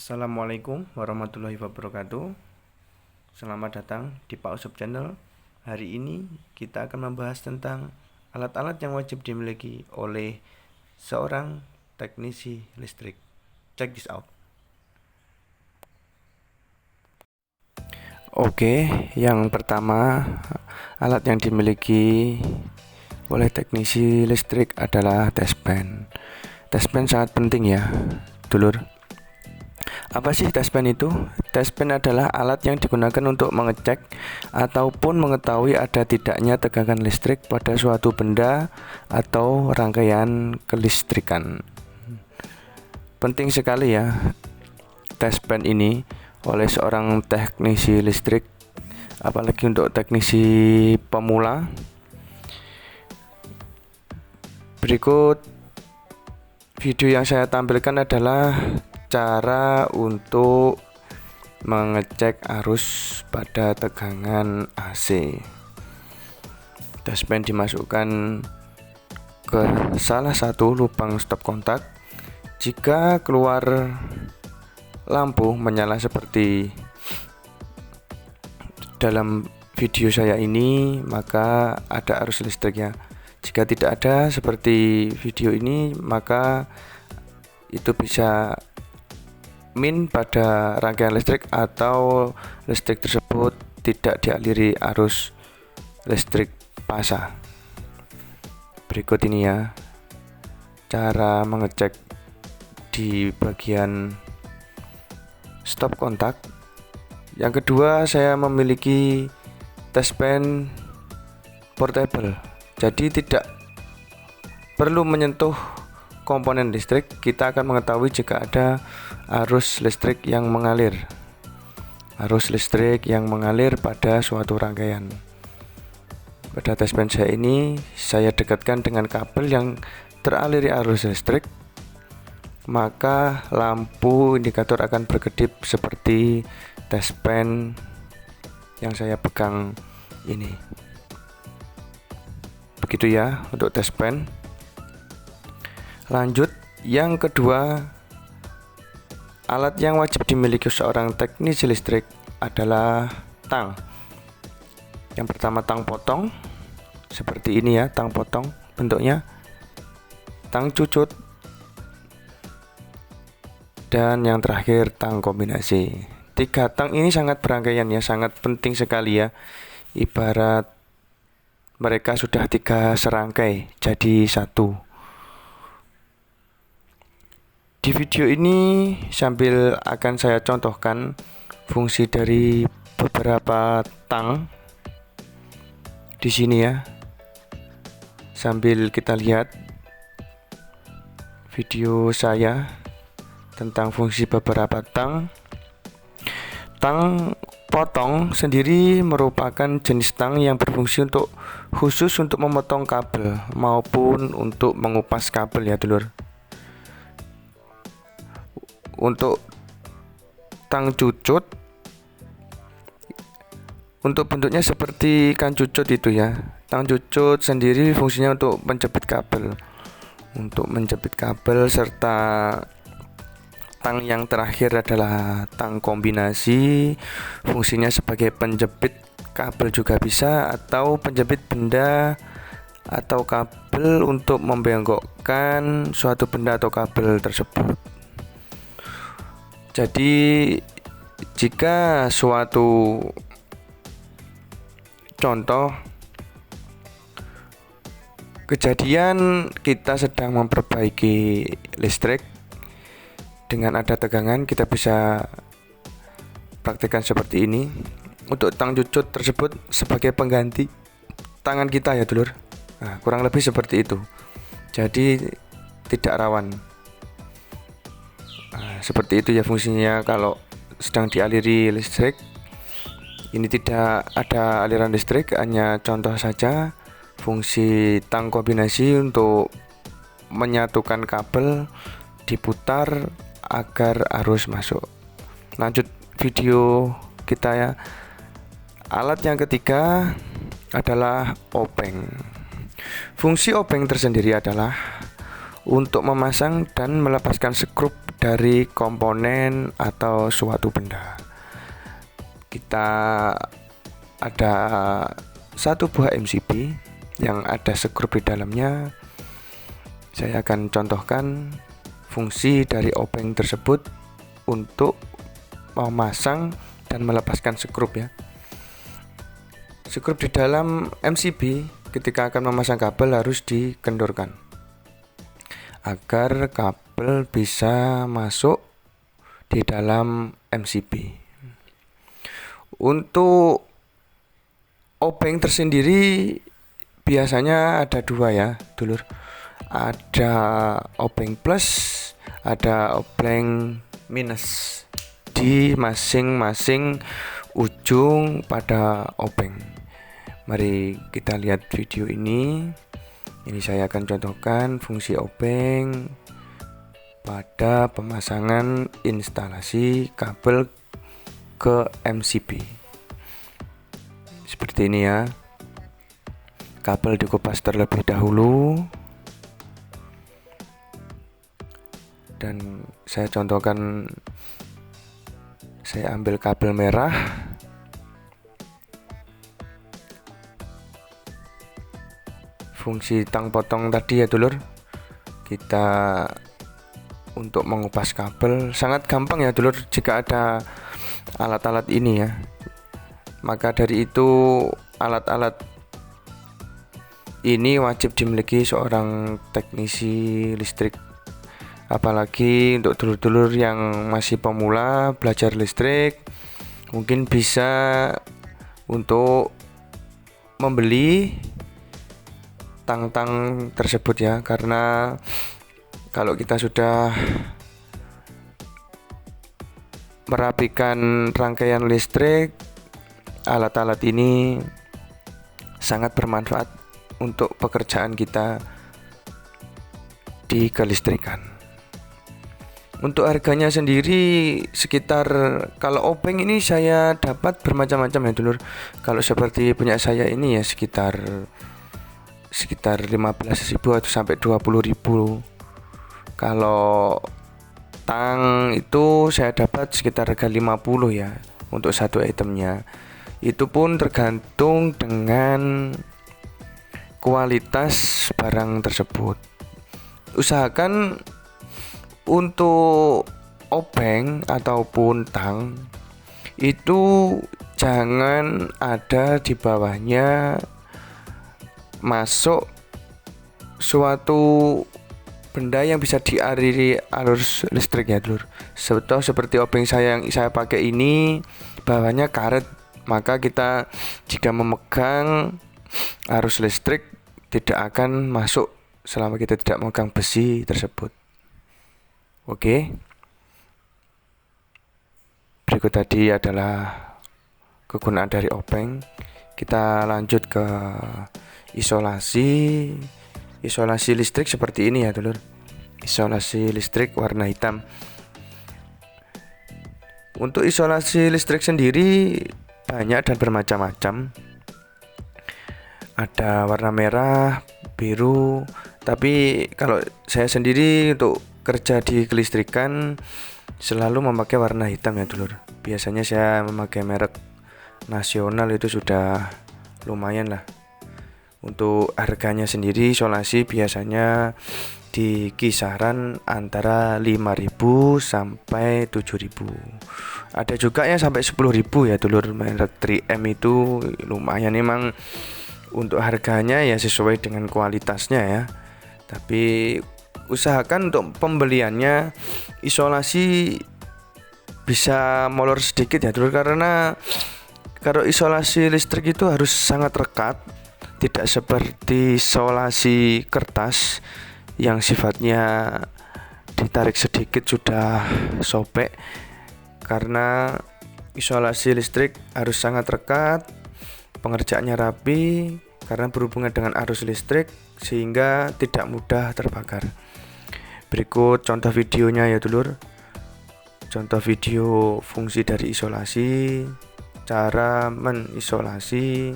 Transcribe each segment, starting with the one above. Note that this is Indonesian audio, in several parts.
Assalamualaikum warahmatullahi wabarakatuh. Selamat datang di Pak Usop Channel. Hari ini kita akan membahas tentang alat-alat yang wajib dimiliki oleh seorang teknisi listrik. Check this out. Oke, yang pertama, alat yang dimiliki oleh teknisi listrik adalah test-pen. Test-pen sangat penting ya, dulur. Apa sih test-pen itu? Test-pen adalah alat yang digunakan untuk mengecek ataupun mengetahui ada tidaknya tegangan listrik pada suatu benda atau rangkaian kelistrikan. Penting sekali ya test-pen ini oleh seorang teknisi listrik, apalagi untuk teknisi pemula. Berikut video yang saya tampilkan adalah cara untuk mengecek arus pada tegangan AC. Test-pen dimasukkan ke salah satu lubang stop kontak. Jika keluar lampu menyala seperti dalam video saya ini, maka ada arus listrik ya. Jika tidak ada seperti video ini, maka itu bisa min pada rangkaian listrik atau listrik tersebut tidak dialiri arus listrik pasang. Berikut ini ya cara mengecek di bagian stop kontak. Yang kedua, saya memiliki test-pen portable, jadi tidak perlu menyentuh komponen listrik. Kita akan mengetahui jika ada arus listrik yang mengalir pada suatu rangkaian. Pada test-pen saya ini, saya dekatkan dengan kabel yang teraliri arus listrik, maka lampu indikator akan berkedip seperti test-pen yang saya pegang ini. Begitu ya untuk test-pen. Lanjut, yang kedua, alat yang wajib dimiliki seorang teknisi listrik adalah tang. Yang pertama, tang potong. Seperti ini ya, tang potong bentuknya. Tang cucut. Dan yang terakhir, tang kombinasi. 3 tang ini sangat berangkaian ya, sangat penting sekali ya. Ibarat mereka sudah 3 serangkai jadi satu. Di video ini sambil akan saya contohkan fungsi dari beberapa tang di sini ya. Sambil kita lihat video saya tentang fungsi beberapa tang. Tang potong sendiri merupakan jenis tang yang berfungsi khusus untuk memotong kabel maupun untuk mengupas kabel ya, dulur. Untuk tang cucut, untuk bentuknya seperti kan cucut itu ya. Tang cucut sendiri fungsinya untuk menjepit kabel, serta tang yang terakhir adalah tang kombinasi, fungsinya sebagai penjepit kabel juga bisa, atau penjepit benda atau kabel untuk membengkokkan suatu benda atau kabel tersebut. Jadi jika suatu contoh kejadian kita sedang memperbaiki listrik dengan ada tegangan, kita bisa praktekkan seperti ini. Untuk tang cucut tersebut sebagai pengganti tangan kita ya, dulur. Nah, kurang lebih seperti itu. Jadi tidak rawan. Seperti itu ya fungsinya kalau sedang dialiri listrik. Ini tidak ada aliran listrik, hanya contoh saja fungsi tang kombinasi untuk menyatukan kabel, diputar agar arus masuk. Lanjut video kita ya. Alat yang ketiga adalah obeng. Fungsi obeng tersendiri adalah untuk memasang dan melepaskan skrup dari komponen atau suatu benda. Kita ada satu buah MCB yang ada skrup di dalamnya. Saya akan contohkan fungsi dari obeng tersebut untuk memasang dan melepaskan skrup ya. Skrup di dalam MCB ketika akan memasang kabel harus dikendorkan agar kabel bisa masuk di dalam MCB. Untuk obeng tersendiri biasanya ada dua ya dulur. Ada obeng plus, ada obeng minus di masing-masing ujung pada obeng. Mari kita lihat video ini. Ini saya akan contohkan fungsi obeng pada pemasangan instalasi kabel ke MCB. Seperti ini ya. Kabel dikupas terlebih dahulu. Dan saya contohkan, saya ambil kabel merah. Fungsi tang potong tadi ya dulur, kita untuk mengupas kabel sangat gampang ya dulur jika ada alat-alat ini ya. Maka dari itu alat-alat ini wajib dimiliki seorang teknisi listrik, apalagi untuk dulur-dulur yang masih pemula belajar listrik. Mungkin bisa untuk membeli tang-tang tersebut ya, karena kalau kita sudah merapikan rangkaian listrik, alat-alat ini sangat bermanfaat untuk pekerjaan kita di kelistrikan. Untuk harganya sendiri sekitar, kalau obeng ini saya dapat bermacam-macam ya dulur. Kalau seperti punya saya ini ya sekitar 15.000 atau sampai 20.000. Kalau tang itu saya dapat sekitar harga 50 ya untuk satu itemnya. Itu pun tergantung dengan kualitas barang tersebut. Usahakan untuk obeng ataupun tang itu jangan ada di bawahnya masuk suatu benda yang bisa dialiri arus listrik ya dulur. Seperti obeng saya yang saya pakai ini bawahnya karet, maka kita jika memegang arus listrik tidak akan masuk selama kita tidak memegang besi tersebut. Oke. Berikut tadi adalah kegunaan dari obeng. Kita lanjut ke isolasi listrik seperti ini ya dulur. Isolasi listrik warna hitam. Untuk isolasi listrik sendiri banyak dan bermacam-macam. Ada warna merah, biru, tapi kalau saya sendiri untuk kerja di kelistrikan selalu memakai warna hitam ya dulur. Biasanya saya memakai merek nasional, itu sudah lumayan lah. Untuk harganya sendiri isolasi biasanya di kisaran antara 5.000 sampai 7.000. Ada juga yang sampai 10.000 ya dulur. Merek 3M itu lumayan emang, untuk harganya ya sesuai dengan kualitasnya ya. Tapi usahakan untuk pembeliannya isolasi bisa molor sedikit ya dulur, karena kalau isolasi listrik itu harus sangat rekat. Tidak seperti isolasi kertas yang sifatnya ditarik sedikit sudah sobek. Karena isolasi listrik harus sangat rekat, pengerjaannya rapi karena berhubungan dengan arus listrik sehingga tidak mudah terbakar. Berikut contoh videonya ya dulur. Contoh video fungsi dari isolasi, cara menisolasi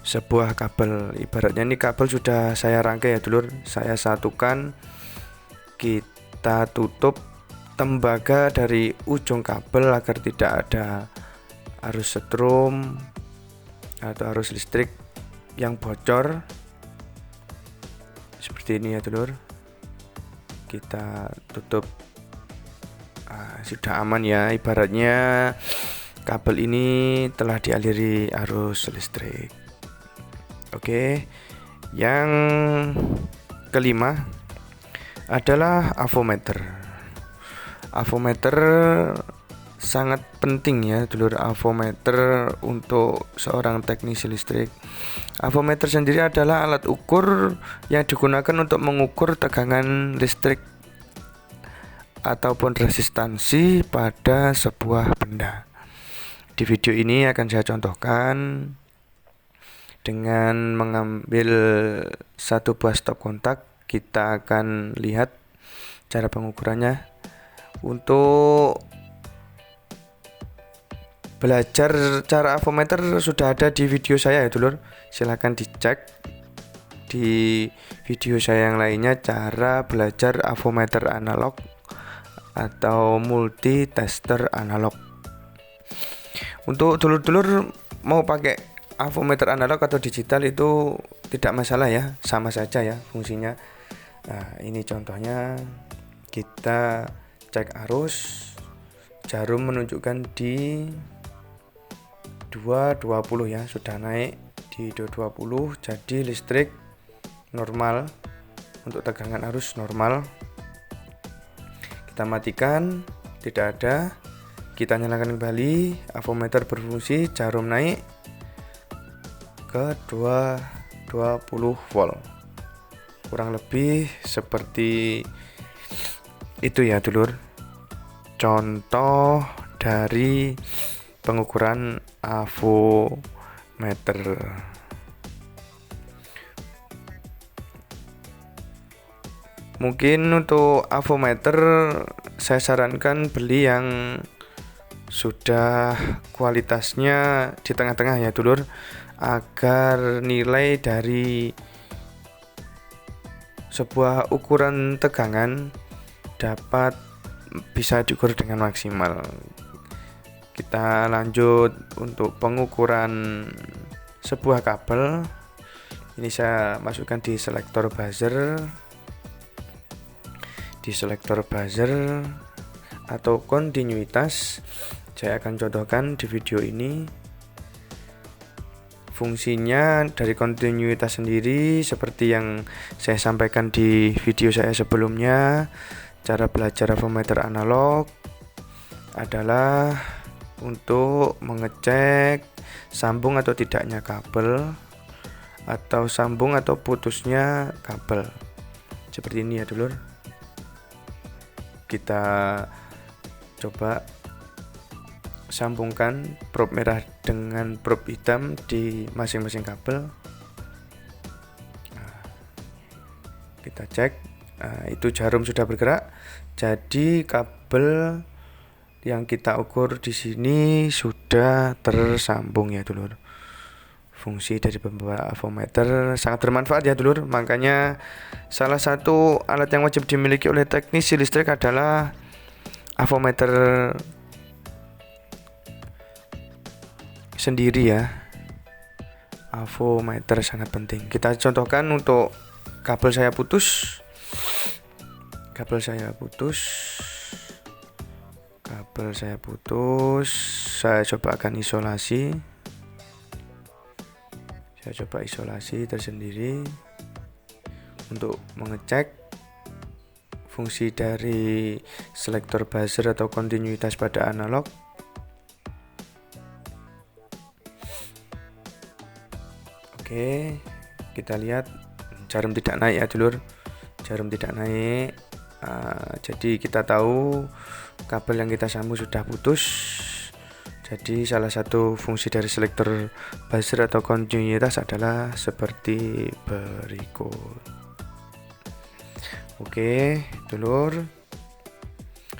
sebuah kabel. Ibaratnya ini kabel sudah saya rangkai ya dulur, saya satukan. kita tutup tembaga dari ujung kabel agar tidak ada arus setrum atau arus listrik yang bocor seperti ini ya dulur. Kita tutup. Sudah aman ya, ibaratnya kabel ini telah dialiri arus listrik. Oke, yang kelima adalah avometer. Avometer sangat penting ya dulur, avometer untuk seorang teknisi listrik. Avometer sendiri adalah alat ukur yang digunakan untuk mengukur tegangan listrik ataupun resistansi pada sebuah benda. Di video ini akan saya contohkan dengan mengambil satu buah stop kontak. Kita akan lihat cara pengukurannya. Untuk belajar cara avometer sudah ada di video saya ya dulur, silahkan dicek di video saya yang lainnya, cara belajar avometer analog atau multi tester analog. Untuk dulur-dulur mau pakai avometer analog atau digital itu tidak masalah ya, sama saja ya fungsinya. Nah, ini contohnya, kita cek arus, jarum menunjukkan di 220 ya, sudah naik di 220, jadi listrik normal, untuk tegangan arus normal. Kita matikan, tidak ada. Kita nyalakan kembali, avometer berfungsi, jarum naik ke 220 volt. Kurang lebih seperti itu ya dulur, contoh dari pengukuran avometer. Mungkin untuk avometer saya sarankan beli yang sudah kualitasnya di tengah-tengah ya dulur, agar nilai dari sebuah ukuran tegangan dapat bisa diukur dengan maksimal. Kita lanjut untuk pengukuran sebuah kabel. Ini saya masukkan di selektor buzzer. Di selektor buzzer atau kontinuitas, saya akan contohkan di video ini. Fungsinya dari kontinuitas sendiri seperti yang saya sampaikan di video saya sebelumnya. Cara belajar avometer analog adalah untuk mengecek sambung atau tidaknya kabel, atau sambung atau putusnya kabel. Seperti ini ya dulur. Kita coba sambungkan probe merah dengan probe hitam di masing-masing kabel. Kita cek, itu jarum sudah bergerak. Jadi kabel yang kita ukur di sini sudah tersambung ya dulur. Fungsi dari pembawa avometer sangat bermanfaat ya dulur. Makanya salah satu alat yang wajib dimiliki oleh teknisi listrik adalah avometer sendiri ya. Avometer sangat penting. Kita contohkan untuk kabel saya putus. Kabel saya putus. Saya coba akan isolasi. Saya coba isolasi tersendiri untuk mengecek fungsi dari selektor buzzer atau kontinuitas pada analog. Oke, kita lihat jarum tidak naik ya dulur. Jarum tidak naik. Jadi kita tahu kabel yang kita sambung sudah putus. Jadi salah satu fungsi dari selektor buzzer atau kontinuitas adalah seperti berikut. Oke, dulur,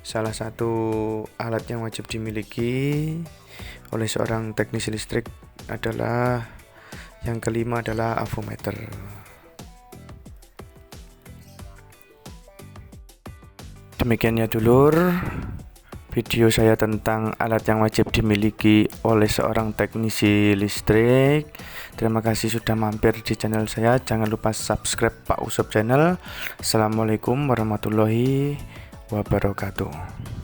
salah satu alat yang wajib dimiliki oleh seorang teknisi listrik adalah yang kelima adalah avometer. Demikian ya dulur, video saya tentang alat yang wajib dimiliki oleh seorang teknisi listrik. Terima kasih sudah mampir di channel saya. Jangan lupa subscribe Pak Usop channel. Assalamualaikum warahmatullahi wabarakatuh.